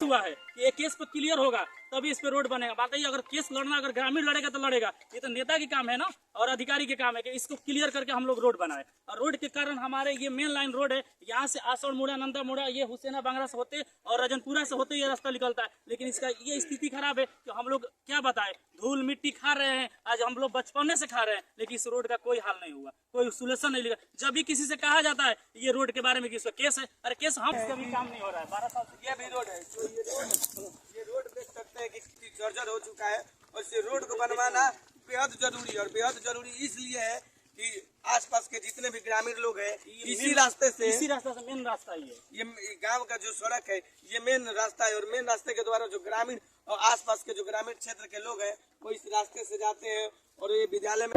हुआ है कि ये केस पर क्लियर होगा तभी इस पे रोड बनेगा। बताइए, अगर केस लड़ना, अगर ग्रामीण लड़ेगा तो लड़ेगा, ये तो नेता की काम है ना, और अधिकारी के काम है कि इसको क्लियर करके हम लोग रोड बनाए। और रोड के कारण हमारे ये मेन लाइन रोड है, यहाँ से आसौड़ मुड़ा, नंदा मुड़ा, ये हुसैना बांगरा से होते और रजनपुरा से होते ये रास्ता निकलता है। लेकिन इसका ये स्थिति खराब है कि हम लोग क्या बताए, धूल मिट्टी खा रहे हैं, आज हम लोग बचपने से खा रहे हैं, लेकिन इस रोड का कोई हाल नहीं हुआ, कोई सोल्यूशन नहीं लिखा। जब भी किसी से कहा जाता है ये रोड के बारे में कि इसका केस है, अरे केस हम, इसका भी काम नहीं हो रहा है। 12 साल से ये भी रोड है, जो ये रोड देख सकते हैं कि जर्जर हो चुका है, और इस रोड को बनवाना बेहद जरूरी है। और बेहद जरूरी इसलिए है कि आसपास के जितने भी ग्रामीण लोग हैं इसी रास्ते से मेन रास्ता ये गांव का जो सड़क है ये मेन रास्ता है, और मेन रास्ते के द्वारा जो ग्रामीण और आसपास के जो ग्रामीण क्षेत्र के लोग हैं वो इस रास्ते से जाते हैं। और ये विद्यालय में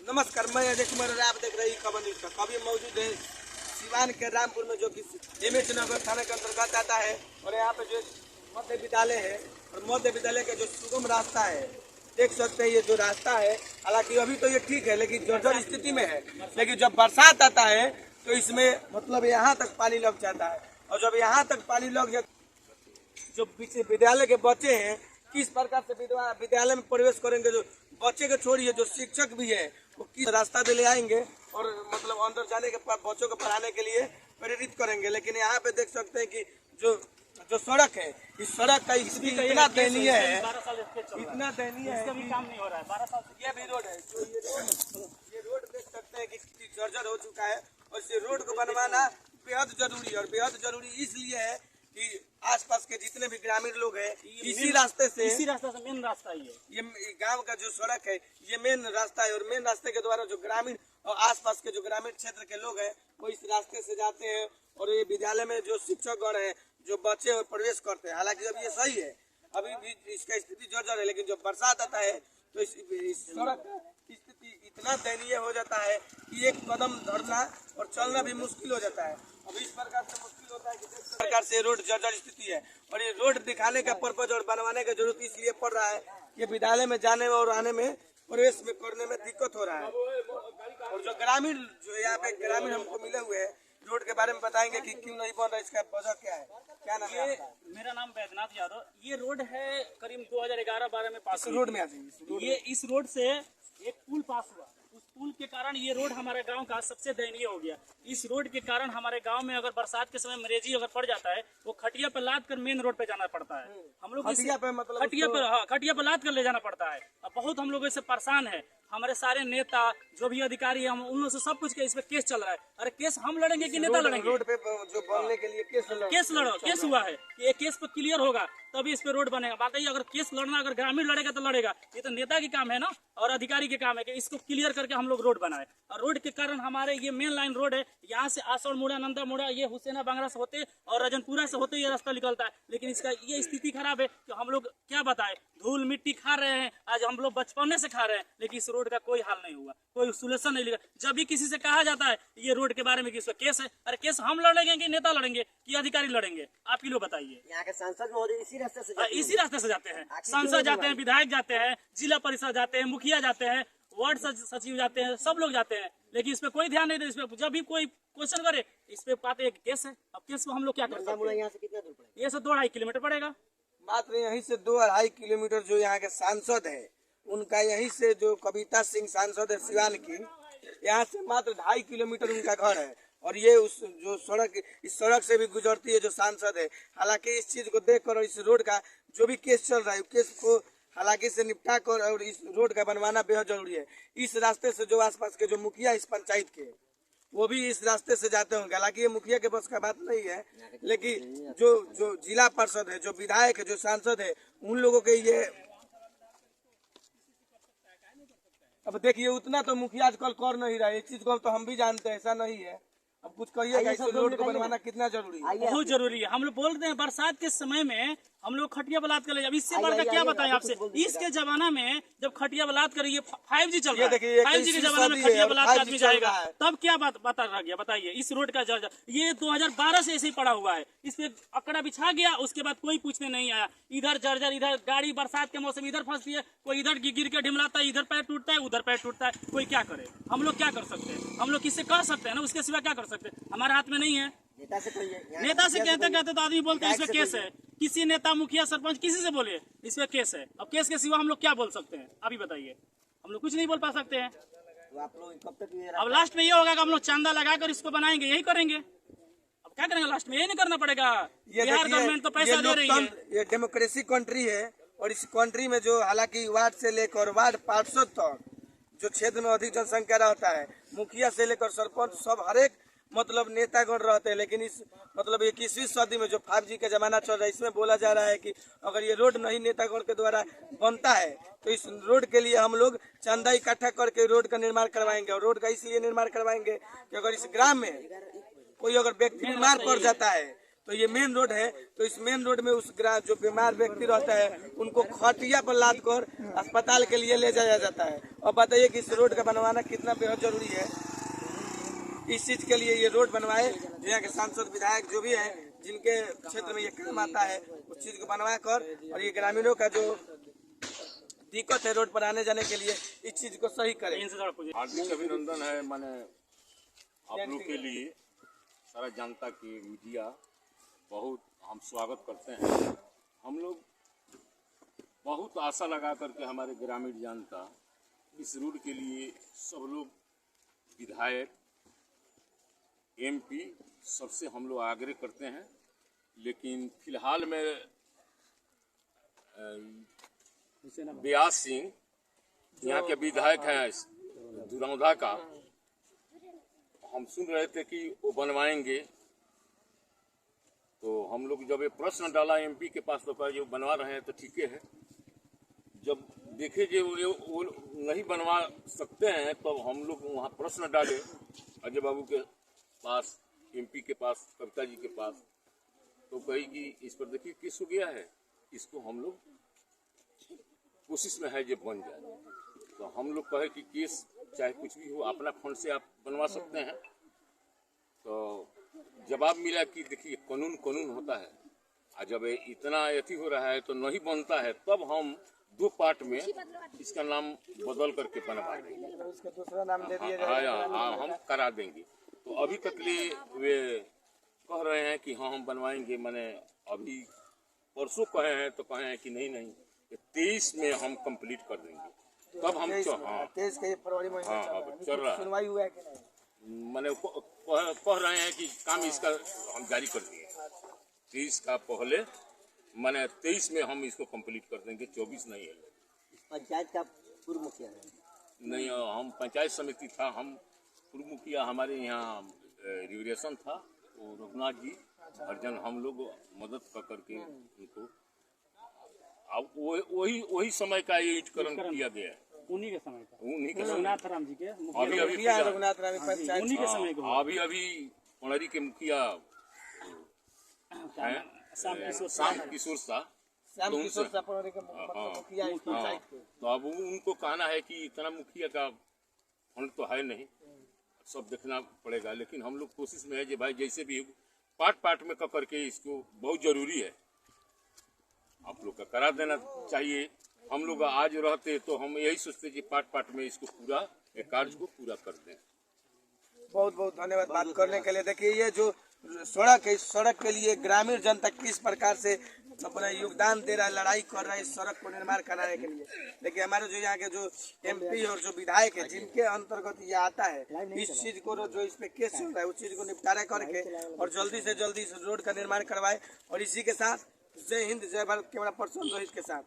नमस्कार, मैं अजय कुमार और आप देख रहे हैं खबर न्यूज। कभी मौजूद है सिवान के रामपुर में, जो कि एमएच नगर थाने के अंतर्गत आता है। और यहाँ पे जो मध्य विद्यालय है, और मध्य विद्यालय का जो सुगम रास्ता है, देख सकते हैं ये जो रास्ता है, हालांकि अभी तो ये ठीक है लेकिन जर्जर स्थिति में है। लेकिन जब बरसात आता है तो इसमें मतलब यहाँ तक पानी लग जाता है, और जब यहाँ तक पानी लग जाता, जो पीछे विद्यालय के बच्चे हैं किस प्रकार से विद्यालय में प्रवेश करेंगे, जो बच्चे के छोड़िए जो शिक्षक भी है वो किस रास्ता पे ले आएंगे और मतलब अंदर जाने के बाद बच्चों को पढ़ाने के लिए प्रेरित करेंगे। लेकिन यहाँ पे देख सकते हैं कि जो सड़क है, इस सड़क का स्थिति इतना दयनीय है, इतना दयनीय है, इसका भी काम नहीं हो रहा है। 12 साल से ये भी रोड है, जो ये रोड देख सकते हैं कि जर्जर हो चुका है, और इस रोड को बनवाना बेहद जरूरी है। और बेहद जरूरी इसलिए है कि आसपास के जितने भी ग्रामीण लोग हैं इसी रास्ते से मेन रास्ता ये गांव का जो सड़क है ये मेन रास्ता है, और मेन रास्ते के द्वारा जो ग्रामीण और आसपास के जो ग्रामीण क्षेत्र के लोग हैं वो इस रास्ते से जाते हैं। और ये विद्यालय में जो शिक्षक गण है, जो बच्चे प्रवेश करते हैं, हालांकि अब ये सही है, अभी भी इसका स्थिति जर्जर है। लेकिन जब बरसात आता है तो इस सड़क की स्थिति इतना दयनीय हो जाता है कि एक कदम धरना और चलना भी मुश्किल हो जाता है। अब इस प्रकार से मुश्किल होता है कि जिस प्रकार से रोड जर्जर स्थिति है, और ये रोड दिखाने का पर्पज और बनवाने की जरूरत इसलिए पड़ रहा है, ये विद्यालय में जाने और आने में, प्रवेश में करने में दिक्कत हो रहा है। और जो ग्रामीण, जो यहाँ पे ग्रामीण हमको मिले हुए हैं, रोड के बारे में बताएंगे कि क्यों नहीं बन रहा, इसका वजह क्या है। क्या नाम है? मेरा नाम बैद्यनाथ यादव। ये रोड है करीब 2011-12 में पास रोड में आ जाइए। ये इस रोड से एक पुल पास हुआ, उस पुल के कारण ये रोड हमारे गांव का सबसे दयनीय हो गया। इस रोड के कारण हमारे गांव में अगर बरसात के समय मरेजी अगर पड़ जाता है, वो खटिया पर लाद कर मेन रोड पे जाना पड़ता है। हम लोग खटिया पर लाद कर ले जाना पड़ता है। अब बहुत हम लोग इससे परेशान है। हमारे सारे नेता जो भी अधिकारी है, हम उन लोगों से सब कुछ के इस पे केस चल रहा है। अरे केस हम लड़ेंगे कि नेता लड़ेंगे? रोड पे जो बनने के लिए केस हुआ है, ये केस पर क्लियर होगा तभी इस पे रोड बनेगा। बताइए, अगर केस लड़ना, अगर ग्रामीण लड़ेगा तो लड़ेगा, ये तो नेता की काम है ना, और अधिकारी के काम है कि इसको क्लियर करके हम लोग रोड बनाए। और रोड के कारण हमारे ये मेन लाइन रोड है, यहाँ से आसौड़ मुड़ा, नंदा मुड़ा, ये हुसैना बांगरा से होते और रजनपुरा से होते ये रास्ता निकलता है। लेकिन इसका ये स्थिति खराब है कि हम लोग क्या बताए, धूल मिट्टी खा रहे हैं, आज हम लोग बचपने से खा रहे हैं, लेकिन इस रोड का कोई हाल नहीं हुआ, कोई सोल्यूशन नहीं लिखा। जब भी किसी से कहा जाता है ये रोड के बारे में कि इसका केस है, अरे केस हम लड़ेंगे कि नेता लड़ेंगे कि अधिकारी लड़ेंगे? आप ही लोग बताइए। यहाँ के सांसद महोदय इसी रास्ते से जाते हैं, सांसद जाते हैं, विधायक जाते हैं, जिला परिषद जाते हैं, मुखिया जाते हैं, वार्ड सचिव जाते हैं, सब लोग जाते हैं, लेकिन इस पे कोई ध्यान नहीं देते। इस पे जब भी कोई क्वेश्चन करे, इस पे पाते हैं केस है। अब केस को हम लोग क्या कर सकते हैं? यहाँ से कितना दूर पड़ेगा? ये से 2-2.5 किलोमीटर पड़ेगा। मात्र यहीं से 2-2.5 किलोमीटर। जो यहाँ के सांसद है उनका यहीं से, जो कविता सिंह सांसद है सिवान की, यहाँ से मात्र 2.5 किलोमीटर उनका घर है। और ये उस जो सड़क, इस सड़क से भी गुजरती है जो सांसद है। हालांकि इस चीज को देखकर और इस रोड का जो भी केस चल रहा है, केस को हालांकि से निपटा कर और इस रोड का बनवाना बेहद जरूरी है। इस रास्ते से जो आसपास के जो मुखिया इस पंचायत के, वो भी इस रास्ते से जाते होंगे। हालांकि ये मुखिया के बस का बात नहीं है, लेकिन जो जिला पार्षद है, जो विधायक है, जो सांसद है, उन लोगों के ये, अब देखिए उतना तो मुखिया आजकल कर नहीं रहा है। इस चीज को तो हम भी जानते हैं, ऐसा नहीं है। अब कुछ कहिएगा, इस रोड को बनवाना कितना जरूरी है? बहुत जरूरी है। हम लोग बोलते हैं बरसात के समय में हम लोग खटिया बलात कर ले। अब इससे बढ़कर क्या बताएं आपसे, इसके जमाना में जब खटिया बलात कर, ये 5G चल रहा है, 5G के जमाने में खटिया बलात का आदमी जाएगा, तब क्या बात बता रह गया? बताइए, इस रोड का जर्जर ये 2012 से ऐसे ही पड़ा हुआ है। इस पे अकड़ा बिछा गया, उसके बाद कोई पूछने नहीं आया। इधर जर्जर, इधर गाड़ी बरसात के मौसम इधर फंसती है, कोई इधर गिर के ढिमलाता है, इधर पैर टूटता है, उधर पैर टूटता है। कोई क्या करे? हम लोग क्या कर सकते हैं? हम लोग किससे कह सकते हैं ना, उसके सिवा क्या कर सकते हैं? सकते, हमारे हाथ में नहीं है। नेता से कोई नेता से कहते कहते तो आदमी बोलते हैं इसमें केस है, किसी नेता मुखिया सरपंच किसी से बोलिए इसमें केस है। अब केस के सिवा हम लोग क्या बोल सकते हैं, अभी बताइए, हम लोग कुछ नहीं बोल पा सकते हैं। तो आप लोग कब तक ये अब लास्ट में ये होगा कि हम लोग चंदा लगाकर इसको बनाएंगे, यही करेंगे। अब क्या करेंगे लास्ट में, यही नहीं करना पड़ेगा। बिहार गवर्नमेंट तो पैसा दे रही है, ये डेमोक्रेसी कंट्री है और इस कंट्री में जो हालांकि वार्ड से लेकर वार्ड पार्षद तक जो क्षेत्र में अधिक जनसंख्या रहता है, मुखिया से लेकर सरपंच सब हरेक मतलब नेतागण रहते हैं। लेकिन इस मतलब 21वीं सदी में जो 5G का जमाना चल रहा है, इसमें बोला जा रहा है कि अगर ये रोड नहीं नेतागण के द्वारा बनता है तो इस रोड के लिए हम लोग चंदा इकट्ठा करके रोड का निर्माण करवाएंगे। और रोड का इसलिए निर्माण करवाएंगे कि अगर इस ग्राम में कोई अगर व्यक्ति बीमार पड़ जाता है तो ये मेन रोड है, तो इस मेन रोड में उस ग्राम जो बीमार व्यक्ति रहता है उनको खटिया पर लाद कर अस्पताल के लिए ले जाया जाता है। और बताइए कि इस रोड का बनवाना कितना बेहद जरूरी है। इस चीज के लिए ये रोड बनवाए, यहाँ के सांसद विधायक जो भी है जिनके क्षेत्र में ये काम आता है उस चीज को बनवा कर, और ये ग्रामीणों का जो दिक्कत है रोड पर आने जाने के लिए इस चीज को सही करें। हार्दिक अभिनंदन है माने आप लोग के लिए, सारा जनता की मीडिया बहुत हम स्वागत करते हैं। हम लोग बहुत आशा लगा करके हमारे ग्रामीण जनता इस रोड के लिए सब लोग विधायक MP सबसे हम लोग आग्रह करते हैं। लेकिन फिलहाल में व्यास सिंह यहाँ के विधायक हैं दुरौधा का, हम सुन रहे थे कि वो बनवाएंगे, तो हम लोग जब ये प्रश्न डाला MP के पास तो कहा जो बनवा रहे हैं तो ठीक है। जब देखे जो वो नहीं बनवा सकते हैं तो हम लोग वहाँ प्रश्न डाले अजय बाबू के पास, MP के पास, कविता जी के पास, तो कही कि इस पर देखिए केस हो गया है, इसको हम लोग कोशिश में है जो बन जाए। तो हम लोग कहे कि केस चाहे कुछ भी हो अपना फंड से आप बनवा सकते हैं। तो जवाब मिला कि देखिए कानून होता है, और जब इतना अति हो रहा है तो नहीं बनता है तब हम 2 पार्ट में इसका नाम बदल करके बनवा देंगे, उसका दूसरा नाम दे दिया हाँ हम करा देंगे। तो अभी तक लिए वे कह रहे हैं कि हाँ हम बनवाएंगे, मैंने अभी परसों कहे हैं तो कहे हैं कि नहीं 23 में हम कंप्लीट कर देंगे। तब हम 23 फरवरी में चल रहा है, सुनवाई हुआ है कि नहीं? मैंने कह रहे हैं कि काम इसका हम जारी कर दिए 23 का पहले, मैंने 23 में हम इसको कंप्लीट कर देंगे, 24 नहीं है। पंचायत का पूर्व मुखिया है नहीं, हम पंचायत समिति था, हम पूर्व मुखिया हमारे यहाँ रिवरेशन था, वो रघुनाथ जी अर्जन हम लोग मदद कर करके उनको, अब वही समय का ये ईटकरण किया गया है, उन्हीं के समय का, उन्हीं के समय। रघुनाथ राम जी के रघुनाथ राम पंचायत उन्हीं के समय को अभी पणरी के मुखिया हैं श्याम किशोर शाह, मुखिया इस पंचायत के। तो अब उनको कहना है कि इतना मुखिया का फंड तो है नहीं, सब देखना पड़ेगा। लेकिन हम लोग कोशिश में है कि भाई जैसे भी पार्ट में कर करके इसको बहुत जरूरी है, आप लोग का करा देना चाहिए। हम लोग आज रहते तो हम यही सोचते कि पार्ट में इसको पूरा कार्य को पूरा कर दें। बहुत बहुत धन्यवाद बात करने के लिए। देखिए ये जो सड़क है, इस सड़क के लिए ग्रामीण जनता किस प्रकार से अपना योगदान दे रहा है, लड़ाई कर रहा है इस सड़क को निर्माण कराने के लिए। देखिए हमारे जो यहाँ के जो MP और जो विधायक है जिनके अंतर्गत ये आता है, इस चीज को जो इस पे केस चल रहा है उस चीज को निपटारा करके और जल्दी से जल्दी इस रोड का निर्माण करवाए। और इसी के साथ जय हिंद जय भारत, कैमरा पर्सन रोहित के साथ।